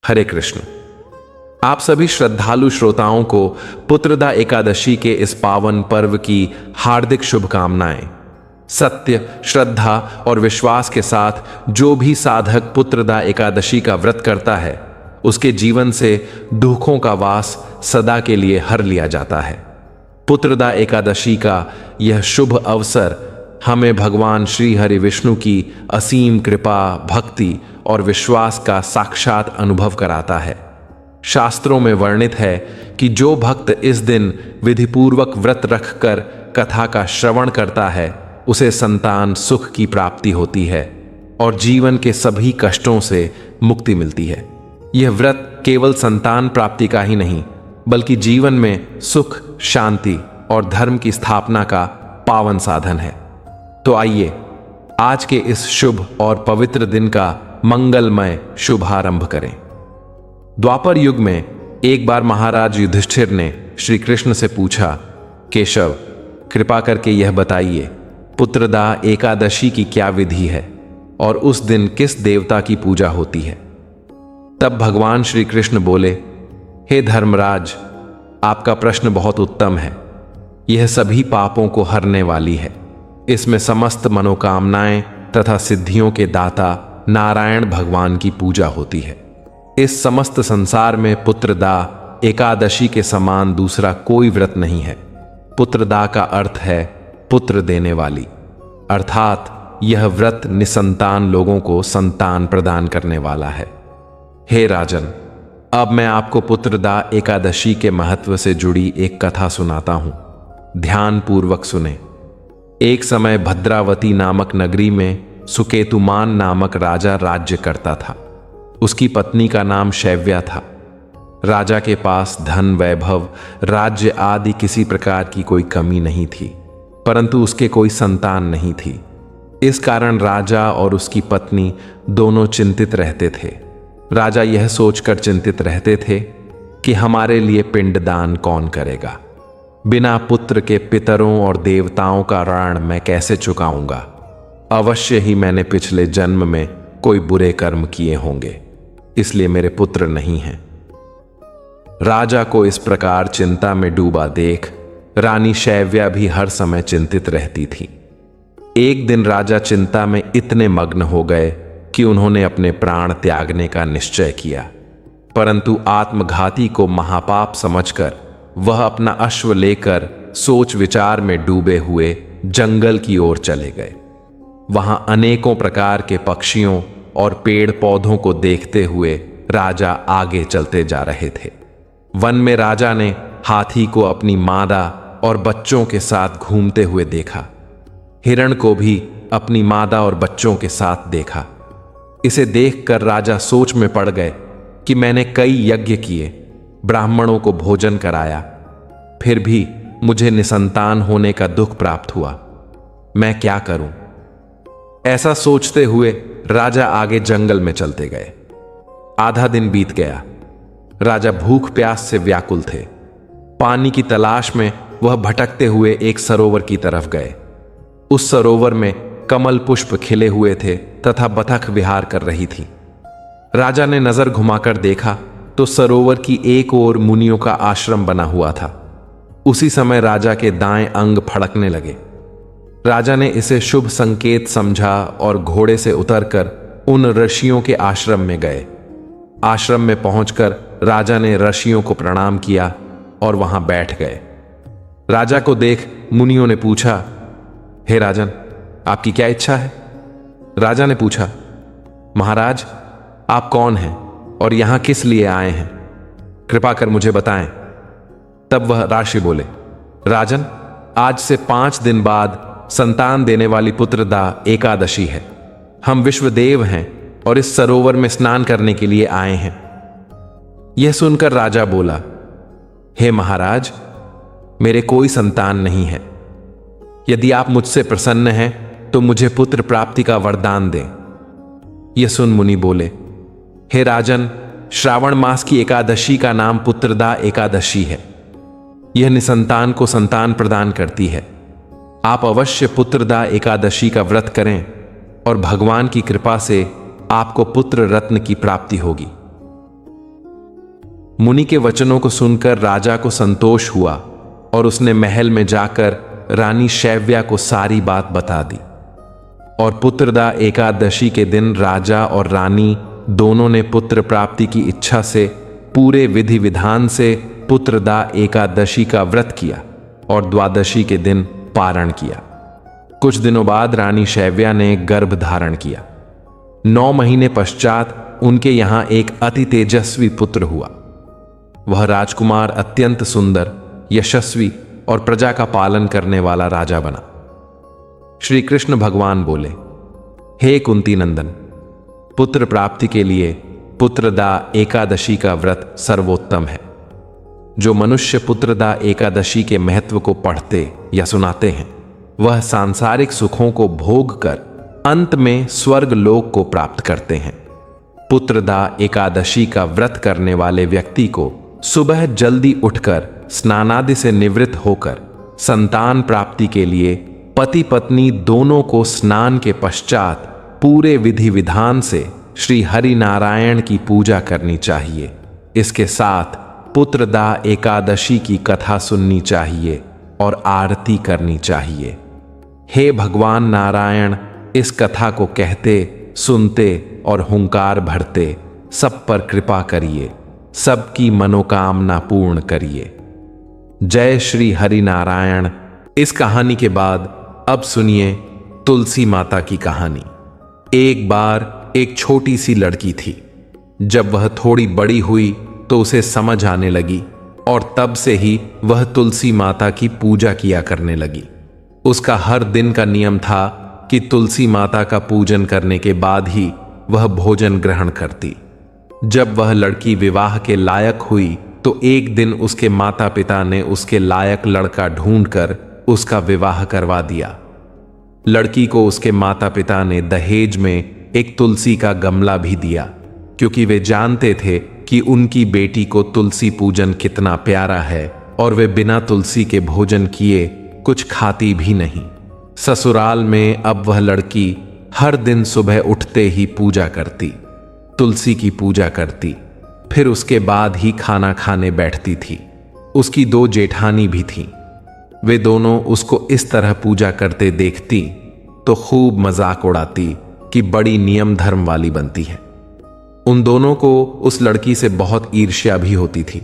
हरे कृष्ण। आप सभी श्रद्धालु श्रोताओं को पुत्रदा एकादशी के इस पावन पर्व की हार्दिक शुभकामनाएं। सत्य, श्रद्धा और विश्वास के साथ जो भी साधक पुत्रदा एकादशी का व्रत करता है, उसके जीवन से दुखों का वास सदा के लिए हर लिया जाता है। पुत्रदा एकादशी का यह शुभ अवसर हमें भगवान श्री हरि विष्णु की असीम कृपा, भक्ति और विश्वास का साक्षात अनुभव कराता है। शास्त्रों में वर्णित है कि जो भक्त इस दिन विधिपूर्वक व्रत रखकर कथा का श्रवण करता है, उसे संतान सुख की प्राप्ति होती है और जीवन के सभी कष्टों से मुक्ति मिलती है। यह व्रत केवल संतान प्राप्ति का ही नहीं, बल्कि जीवन में सुख, शांति और धर्म की स्थापना का पावन साधन है। तो आइए आज के इस शुभ और पवित्र दिन का मंगलमय शुभारंभ करें। द्वापर युग में एक बार महाराज युधिष्ठिर ने श्री कृष्ण से पूछा, केशव, कृपा करके यह बताइए, पुत्रदा एकादशी की क्या विधि है और उस दिन किस देवता की पूजा होती है। तब भगवान श्री कृष्ण बोले, हे धर्मराज, आपका प्रश्न बहुत उत्तम है। यह सभी पापों को हरने वाली है। इसमें समस्त मनोकामनाएं तथा सिद्धियों के दाता नारायण भगवान की पूजा होती है। इस समस्त संसार में पुत्रदा एकादशी के समान दूसरा कोई व्रत नहीं है। पुत्रदा का अर्थ है पुत्र देने वाली, अर्थात यह व्रत निसंतान लोगों को संतान प्रदान करने वाला है। हे राजन, अब मैं आपको पुत्रदा एकादशी के महत्व से जुड़ी एक कथा सुनाता हूं। ध्यान पूर्वक सुने। एक समय भद्रावती नामक नगरी में सुकेतुमान नामक राजा राज्य करता था। उसकी पत्नी का नाम शैव्या था। राजा के पास धन, वैभव, राज्य आदि किसी प्रकार की कोई कमी नहीं थी, परंतु उसके कोई संतान नहीं थी। इस कारण राजा और उसकी पत्नी दोनों चिंतित रहते थे। राजा यह सोचकर चिंतित रहते थे कि हमारे लिए पिंडदान कौन करेगा। बिना पुत्र के पितरों और देवताओं का ऋण मैं कैसे चुकाऊंगा। अवश्य ही मैंने पिछले जन्म में कोई बुरे कर्म किए होंगे, इसलिए मेरे पुत्र नहीं हैं। राजा को इस प्रकार चिंता में डूबा देख रानी शैव्या भी हर समय चिंतित रहती थी। एक दिन राजा चिंता में इतने मग्न हो गए कि उन्होंने अपने प्राण त्यागने का निश्चय किया, परंतु आत्मघाती को महापाप समझकर वह अपना अश्व लेकर सोच विचार में डूबे हुए जंगल की ओर चले गए। वहां अनेकों प्रकार के पक्षियों और पेड़ पौधों को देखते हुए राजा आगे चलते जा रहे थे। वन में राजा ने हाथी को अपनी मादा और बच्चों के साथ घूमते हुए देखा। हिरण को भी अपनी मादा और बच्चों के साथ देखा। इसे देखकर राजा सोच में पड़ गए कि मैंने कई यज्ञ किए, ब्राह्मणों को भोजन कराया, फिर भी मुझे निसंतान होने का दुख प्राप्त हुआ। मैं क्या करूं? ऐसा सोचते हुए राजा आगे जंगल में चलते गए। आधा दिन बीत गया। राजा भूख प्यास से व्याकुल थे। पानी की तलाश में वह भटकते हुए एक सरोवर की तरफ गए। उस सरोवर में कमल पुष्प खिले हुए थे तथा बतख विहार कर रही थी। राजा ने नजर घुमाकर देखा तो सरोवर की एक ओर मुनियों का आश्रम बना हुआ था। उसी समय राजा के दाएं अंग फड़कने लगे। राजा ने इसे शुभ संकेत समझा और घोड़े से उतरकर उन ऋषियों के आश्रम में गए। आश्रम में पहुंचकर राजा ने ऋषियों को प्रणाम किया और वहां बैठ गए। राजा को देख मुनियों ने पूछा, हे राजन, आपकी क्या इच्छा है? राजा ने पूछा, महाराज, आप कौन हैं और यहां किस लिए आए हैं? कृपा कर मुझे बताएं। तब वह ऋषि बोले, राजन, आज से 5 दिन बाद संतान देने वाली पुत्रदा एकादशी है। हम विश्वदेव हैं और इस सरोवर में स्नान करने के लिए आए हैं। यह सुनकर राजा बोला, हे महाराज, मेरे कोई संतान नहीं है। यदि आप मुझसे प्रसन्न हैं तो मुझे पुत्र प्राप्ति का वरदान दें। यह सुन मुनि बोले, हे राजन, श्रावण मास की एकादशी का नाम पुत्रदा एकादशी है। यह निसंतान को संतान प्रदान करती है। आप अवश्य पुत्रदा एकादशी का व्रत करें और भगवान की कृपा से आपको पुत्र रत्न की प्राप्ति होगी। मुनि के वचनों को सुनकर राजा को संतोष हुआ और उसने महल में जाकर रानी शैव्या को सारी बात बता दी। और पुत्रदा एकादशी के दिन राजा और रानी दोनों ने पुत्र प्राप्ति की इच्छा से पूरे विधि विधान से पुत्रदा एकादशी का व्रत किया और द्वादशी के दिन पारण किया। कुछ दिनों बाद रानी शैव्या ने गर्भ धारण किया। 9 महीने पश्चात उनके यहां एक अति तेजस्वी पुत्र हुआ। वह राजकुमार अत्यंत सुंदर, यशस्वी और प्रजा का पालन करने वाला राजा बना। श्री कृष्ण भगवान बोले, हे कुंती नंदन, पुत्र प्राप्ति के लिए पुत्रदा एकादशी का व्रत सर्वोत्तम है। जो मनुष्य पुत्रदा एकादशी के महत्व को पढ़ते या सुनाते हैं, वह सांसारिक सुखों को भोग कर अंत में स्वर्ग लोक को प्राप्त करते हैं। पुत्रदा एकादशी का व्रत करने वाले व्यक्ति को सुबह जल्दी उठकर स्नानादि से निवृत्त होकर संतान प्राप्ति के लिए पति पत्नी दोनों को स्नान के पश्चात पूरे विधि विधान से श्री हरि नारायण की पूजा करनी चाहिए। इसके साथ पुत्रदा एकादशी की कथा सुननी चाहिए और आरती करनी चाहिए। हे भगवान नारायण, इस कथा को कहते, सुनते और हुंकार भरते सब पर कृपा करिए, सबकी मनोकामना पूर्ण करिए। जय श्री हरि नारायण। इस कहानी के बाद अब सुनिए तुलसी माता की कहानी। एक बार एक छोटी सी लड़की थी। जब वह थोड़ी बड़ी हुई तो उसे समझ आने लगी और तब से ही वह तुलसी माता की पूजा किया करने लगी। उसका हर दिन का नियम था कि तुलसी माता का पूजन करने के बाद ही वह भोजन ग्रहण करती। जब वह लड़की विवाह के लायक हुई तो एक दिन उसके माता पिता ने उसके लायक लड़का ढूंढकर उसका विवाह करवा दिया। लड़की को उसके माता पिता ने दहेज में एक तुलसी का गमला भी दिया, क्योंकि वे जानते थे कि उनकी बेटी को तुलसी पूजन कितना प्यारा है और वे बिना तुलसी के भोजन किए कुछ खाती भी नहीं। ससुराल में अब वह लड़की हर दिन सुबह उठते ही पूजा करती, तुलसी की पूजा करती, फिर उसके बाद ही खाना खाने बैठती थी। उसकी 2 जेठानी भी थीं। वे दोनों उसको इस तरह पूजा करते देखती तो खूब मजाक उड़ाती कि बड़ी नियम धर्म वाली बनती है। उन दोनों को उस लड़की से बहुत ईर्ष्या भी होती थी,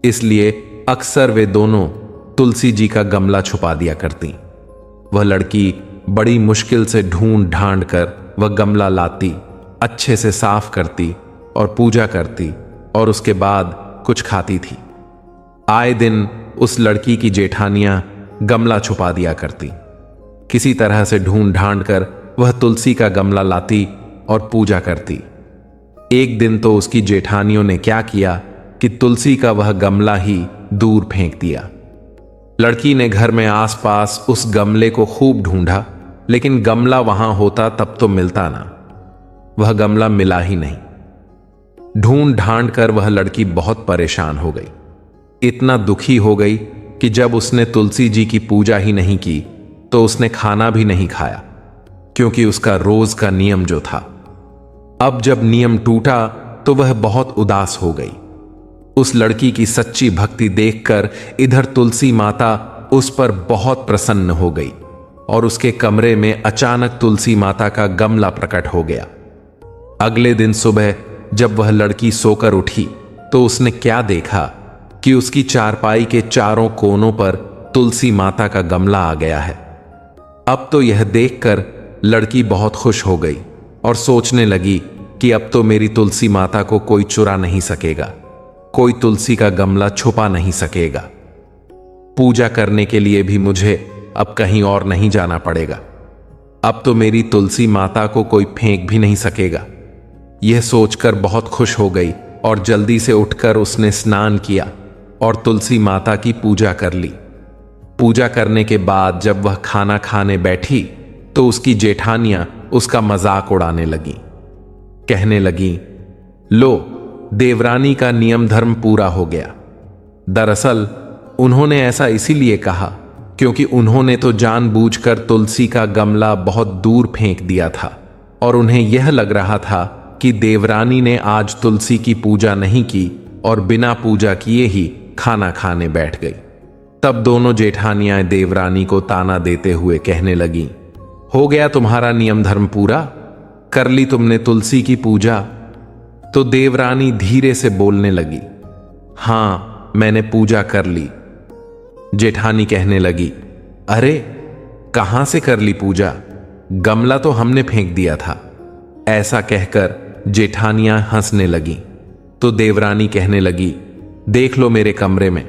इसलिए अक्सर वे दोनों तुलसी जी का गमला छुपा दिया करती। वह लड़की बड़ी मुश्किल से ढूंढ ढांड कर वह गमला लाती, अच्छे से साफ करती और पूजा करती और उसके बाद कुछ खाती थी। आए दिन उस लड़की की जेठानियां गमला छुपा दिया करती। किसी तरह से ढूंढ ढांड कर वह तुलसी का गमला लाती और पूजा करती। एक दिन तो उसकी जेठानियों ने क्या किया कि तुलसी का वह गमला ही दूर फेंक दिया। लड़की ने घर में आसपास उस गमले को खूब ढूंढा, लेकिन गमला वहां होता तब तो मिलता ना। वह गमला मिला ही नहीं। ढूंढ ढांड कर वह लड़की बहुत परेशान हो गई। इतना दुखी हो गई कि जब उसने तुलसी जी की पूजा ही नहीं की तो उसने खाना भी नहीं खाया, क्योंकि उसका रोज का नियम जो था। अब जब नियम टूटा तो वह बहुत उदास हो गई। उस लड़की की सच्ची भक्ति देखकर इधर तुलसी माता उस पर बहुत प्रसन्न हो गई और उसके कमरे में अचानक तुलसी माता का गमला प्रकट हो गया। अगले दिन सुबह जब वह लड़की सोकर उठी तो उसने क्या देखा कि उसकी चारपाई के चारों कोनों पर तुलसी माता का गमला आ गया है। अब तो यह देखकर लड़की बहुत खुश हो गई और सोचने लगी कि अब तो मेरी तुलसी माता को कोई चुरा नहीं सकेगा, कोई तुलसी का गमला छुपा नहीं सकेगा। पूजा करने के लिए भी मुझे अब कहीं और नहीं जाना पड़ेगा। अब तो मेरी तुलसी माता को कोई फेंक भी नहीं सकेगा। यह सोचकर बहुत खुश हो गई और जल्दी से उठकर उसने स्नान किया और तुलसी माता की पूजा कर ली। पूजा करने के बाद जब वह खाना खाने बैठी तो उसकी जेठानियां उसका मजाक उड़ाने लगी। कहने लगी, लो, देवरानी का नियम धर्म पूरा हो गया। दरअसल उन्होंने ऐसा इसीलिए कहा क्योंकि उन्होंने तो जानबूझकर तुलसी का गमला बहुत दूर फेंक दिया था और उन्हें यह लग रहा था कि देवरानी ने आज तुलसी की पूजा नहीं की और बिना पूजा किए ही खाना खाने बैठ गई। तब दोनों जेठानियां देवरानी को ताना देते हुए कहने लगी, हो गया तुम्हारा नियम धर्म पूरा? कर ली तुमने तुलसी की पूजा? तो देवरानी धीरे से बोलने लगी, हां मैंने पूजा कर ली। जेठानी कहने लगी, अरे कहां से कर ली पूजा? गमला तो हमने फेंक दिया था। ऐसा कहकर जेठानियां हंसने लगी। तो देवरानी कहने लगी, देख लो मेरे कमरे में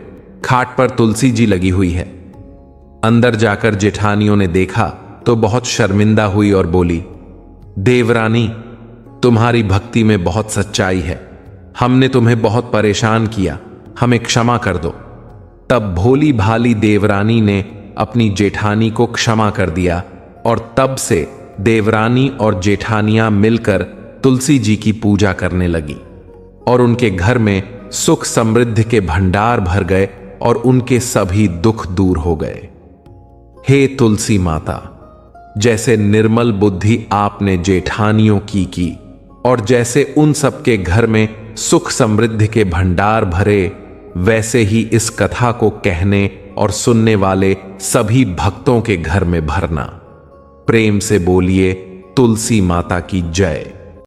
खाट पर तुलसी जी लगी हुई है। अंदर जाकर जेठानियों ने देखा तो बहुत शर्मिंदा हुई और बोली, देवरानी तुम्हारी भक्ति में बहुत सच्चाई है, हमने तुम्हें बहुत परेशान किया, हमें क्षमा कर दो। तब भोली भाली देवरानी ने अपनी जेठानी को क्षमा कर दिया और तब से देवरानी और जेठानियां मिलकर तुलसी जी की पूजा करने लगी और उनके घर में सुख समृद्धि के भंडार भर गए और उनके सभी दुख दूर हो गए। हे तुलसी माता, जैसे निर्मल बुद्धि आपने जेठानियों की और जैसे उन सबके घर में सुख समृद्धि के भंडार भरे, वैसे ही इस कथा को कहने और सुनने वाले सभी भक्तों के घर में भरना। प्रेम से बोलिए तुलसी माता की जय।